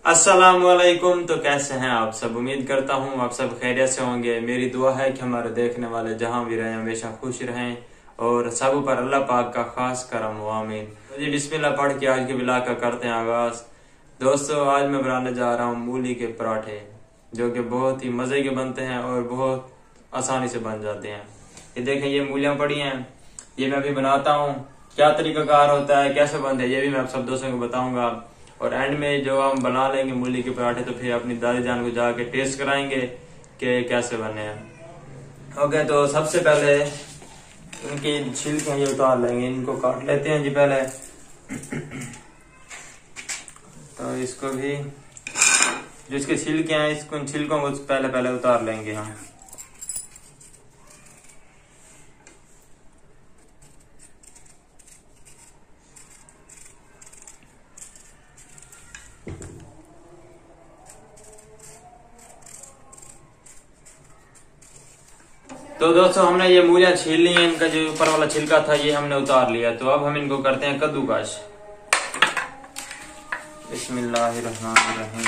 अस्सलामुअलैकुम। तो कैसे हैं आप सब? उम्मीद करता हूँ आप सब खैरियत से होंगे। मेरी दुआ है कि हमारे देखने वाले जहां भी रहें हमेशा खुश रहें और सब पर अल्लाह पाक का खास करम हो, आमीन। तो जी बिस्मिल्लाह पढ़ के आज के ब्लॉग का करते हैं आगाज। दोस्तों, आज मैं बनाने जा रहा हूँ मूली के पराठे, जो कि बहुत ही मजे के बनते हैं और बहुत आसानी से बन जाते हैं। ये देखें, ये मूलियां पड़ी हैं, ये मैं अभी बनाता हूँ। क्या तरीकाकार होता है, कैसे बनते हैं, ये भी मैं आप सब दोस्तों को बताऊंगा। और एंड में जो हम बना लेंगे मूली के पराठे, तो फिर अपनी दादी जान को जाके टेस्ट कराएंगे कि कैसे बने हैं। ओके, तो सबसे पहले इनकी छिलके ये उतार लेंगे, इनको काट लेते हैं जी पहले। तो इसको भी, जो इसके छिलके हैं, इसको छिलकों को पहले उतार लेंगे हम। तो दोस्तों, हमने ये मूलियां छील ली हैं, इनका जो ऊपर वाला छिलका था ये हमने उतार लिया। तो अब हम इनको करते हैं कद्दूकस। बिस्मिल्लाहिर्रहमानिर्रहीम।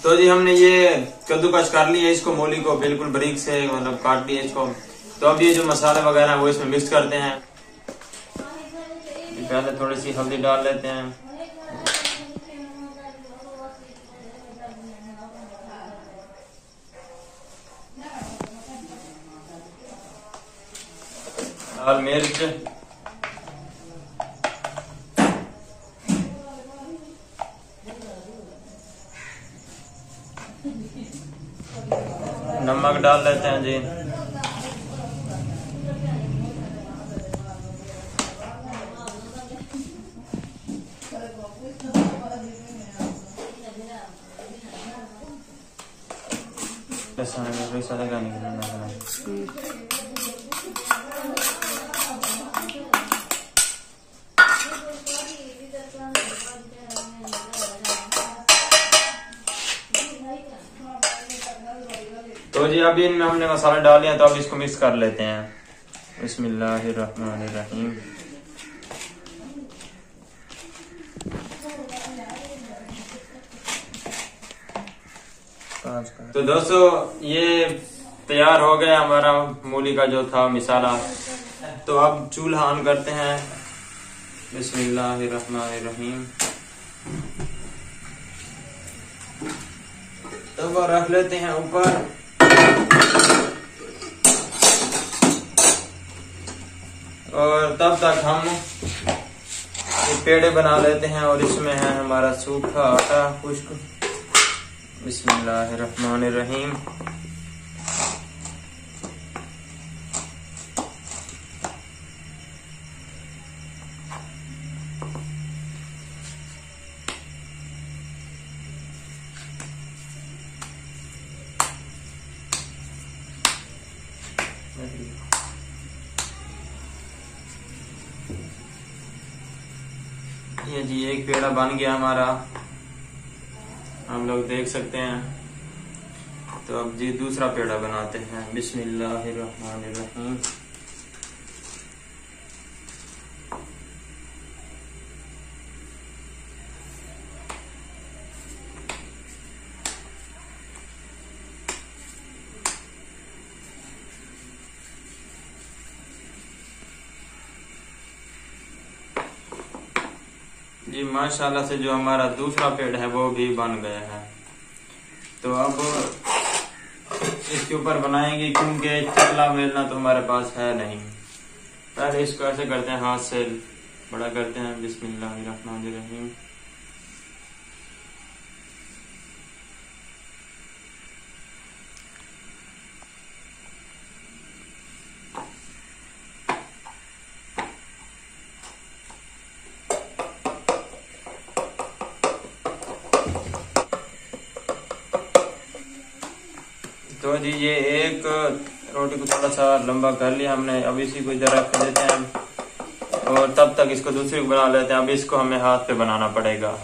तो जी हमने ये कद्दूकस कर लिया, इसको मूली को बिल्कुल बारीक से मतलब काट लिया इसको। तो अब ये जो मसाले वगैरह वो इसमें मिक्स करते हैं। पहले थोड़ी सी हल्दी डाल लेते हैं, लाल मिर्च, नमक डाल लेते हैं जी। तो जी अभी इनमें हमने मसाले डाले हैं, तो अब इसको मिक्स कर लेते हैं। बिस्मिल्लाहिर्रहमानिर्रहीम। तो दोस्तों, ये तैयार हो गया हमारा मूली का जो था मिसाला। तो अब चूल्हा ऑन करते हैं। बिस्मिल्लाहिर्रहमानिर्रहीम। तो वो रख लेते हैं ऊपर। और तब तक हम पेड़े बना लेते हैं, और इसमें है हमारा सूखा आटा खुश्क। बिस्मिल्लाहिर्रहमानिर्रहीम। ये जी एक पेड़ा बन गया हमारा, हम लोग देख सकते हैं। तो अब जी दूसरा पेड़ा बनाते हैं। बिस्मिल्लाहिर्रहमानिर्रहीम। जी माशाल्लाह से जो हमारा दूसरा पेड़ है वो भी बन गया है। तो अब इसके ऊपर बनाएंगे, क्योंकि चकला बेलना तो हमारे पास है नहीं। पहले इसको ऐसे करते हैं, हाथ से बड़ा करते हैं। बिस्मिल्लाहिर्रहमानिर्रहीम। तो जी ये एक रोटी को थोड़ा सा लंबा कर लिया हमने। अब इसी को इधर रख देते हैं और तब तक इसको दूसरी को बना लेते हैं। अब इसको हमें हाथ पे बनाना पड़ेगा।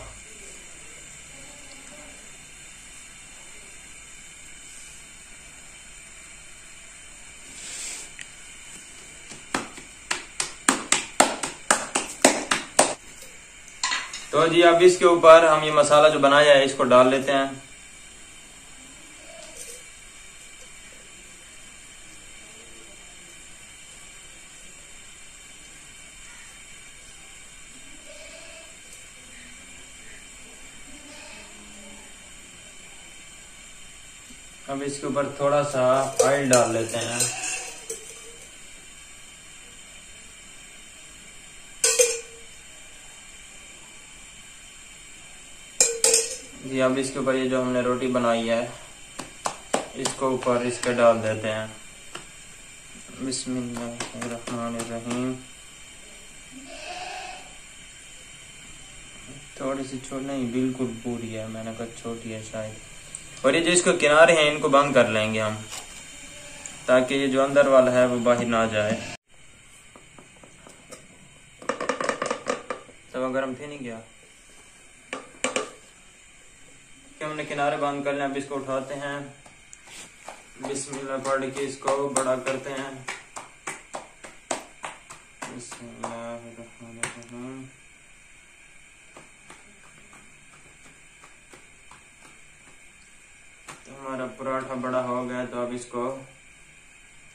तो जी अब इसके ऊपर हम ये मसाला जो बनाया है इसको डाल लेते हैं। अब इसके ऊपर थोड़ा सा ऑयल डाल लेते हैं। जी अब इसके ऊपर ये जो हमने रोटी बनाई है इसको ऊपर इसके डाल देते हैं। बिस्मिल्लाहिर्रहमानिर्रहीम। थोड़ी सी छोटी नहीं, बिल्कुल पूरी है, मैंने कहा छोटी है शायद। और ये जो इसके किनारे हैं इनको बंद कर लेंगे हम, ताकि ये जो अंदर वाला है वो बाहर ना जाए। तवा गरम थे नहीं गया कि हमने किनारे बंद कर लिया। अब इसको उठाते हैं, बिस्मिल्लाह पढ़ के इसको बड़ा करते हैं। बिस्मिल्लाहिर्रहमानिर्रहीम। हमारा पराठा बड़ा हो गया तो अब इसको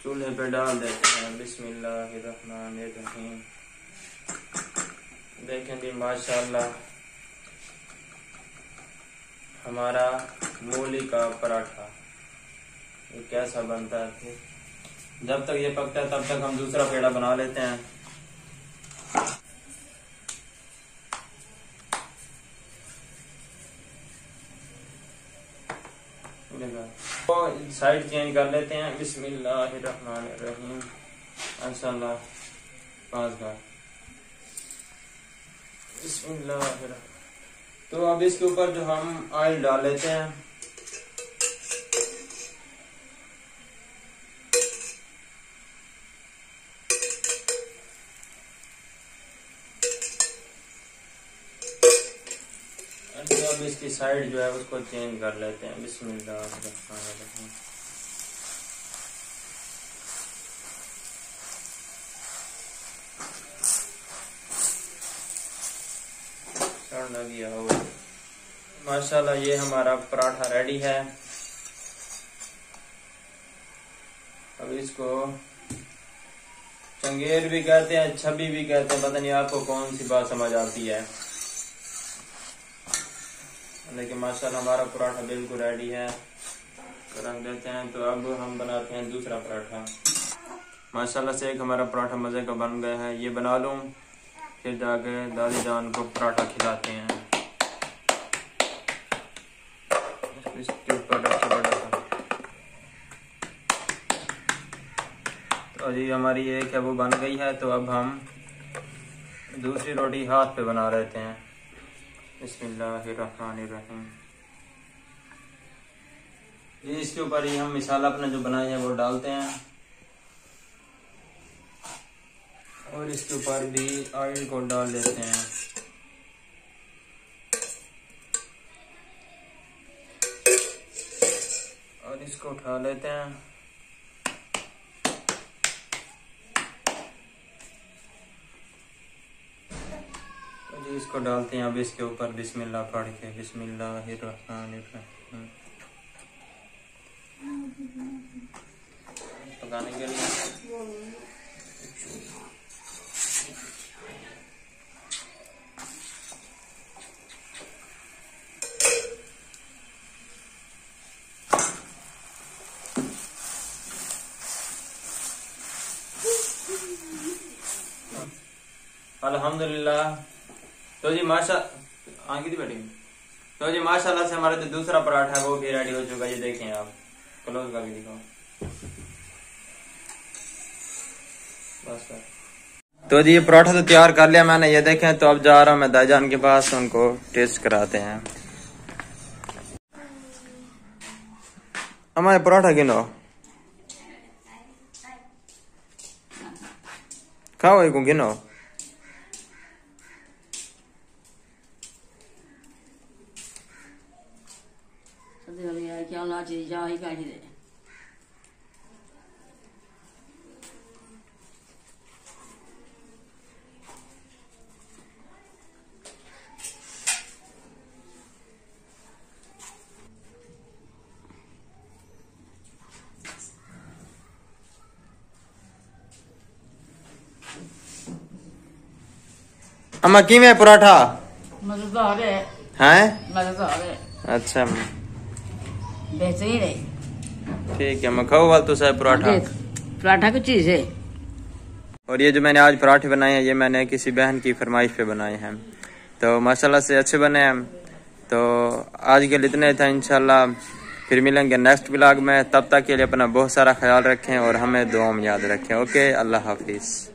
चूल्हे पे डाल देते हैं। बिस्मिल्लाहिर्रहमानिर्रहीम। देखें भी माशाल्लाह हमारा मूली का पराठा ये कैसा बनता है। फिर जब तक ये पकता है तब तक हम दूसरा पेड़ा बना लेते हैं। तो साइड चेंज कर लेते हैं। बिस्मिल्लाहिर्रहमानिर्रहीम। माशाल्लाह 5 बार बिस्मिल्लाहिर्रहमानिर्रहीम। तो अब इसके ऊपर जो हम ऑयल डाल लेते हैं। तो अब इसकी साइड जो है उसको चेंज कर लेते हैं। बिस्मिल्लाहिर्रहमानिर्रहीम। सड़ना गया होगा। माशाल्लाह ये हमारा पराठा रेडी है। अब इसको चंगेर भी कहते हैं, छबी भी कहते हैं, पता नहीं आपको कौन सी बात समझ आती है, लेकिन माशाल्लाह हमारा पराठा बिल्कुल रेडी है। तो रख देते हैं। तो अब हम बनाते हैं दूसरा पराठा। माशाल्लाह से एक हमारा पराठा मज़े का बन गया है। ये बना लूँ फिर जाके दादी जान को पराठा खिलाते हैं। इसके ऊपर तो जी हमारी एक है वो बन गई है। तो अब हम दूसरी रोटी हाथ पे बना लेते हैं। बिस्मिल्लाहिर्रहमानिर्रहीम। ये इसके ऊपर ही हम मिसाला अपना जो बनाए हैं वो डालते हैं और इसके ऊपर भी ऑयल को डाल देते हैं। और इसको उठा लेते हैं। तो जी इसको डालते हैं अब इसके ऊपर बिस्मिल्लाह पढ़ के। बिस्मिल्लाहिर्रहमानिर्रहीम। पकाने के लिए अल्हम्दुलिल्लाह। तो जी आगे थी बैठी। तो जी माशाल्लाह से हमारा जो दूसरा पराठा है वो भी रेडी हो चुका है। ये देखें आप, क्लोज करके दिखाओ। बस तो जी ये पराठा तो तैयार कर लिया मैंने, ये देखें। तो अब जा रहा हूँ मैं दाईजान के पास, उनको टेस्ट कराते हैं। हमारे पराठा गिनो खाओ, एक गिनो। क्या ना चीज जा ही काट दे। अम्मा किमें पराठा मजेदार है। हैं? मजेदार है। अच्छा बेहतरीन है। ठीक है, मैं खाओ वाल तो साहब पराठा। पराठा की चीज है। और ये जो मैंने आज पराठे बनाए हैं, ये मैंने किसी बहन की फरमाइश पे बनाए हैं, तो माशाल्लाह से अच्छे बने हैं। तो आज के लिए इतने था, इंशाल्लाह फिर मिलेंगे नेक्स्ट व्लॉग में। तब तक के लिए अपना बहुत सारा ख्याल रखें और हमें दुआ में याद रखें। ओके, अल्लाह हाफिज।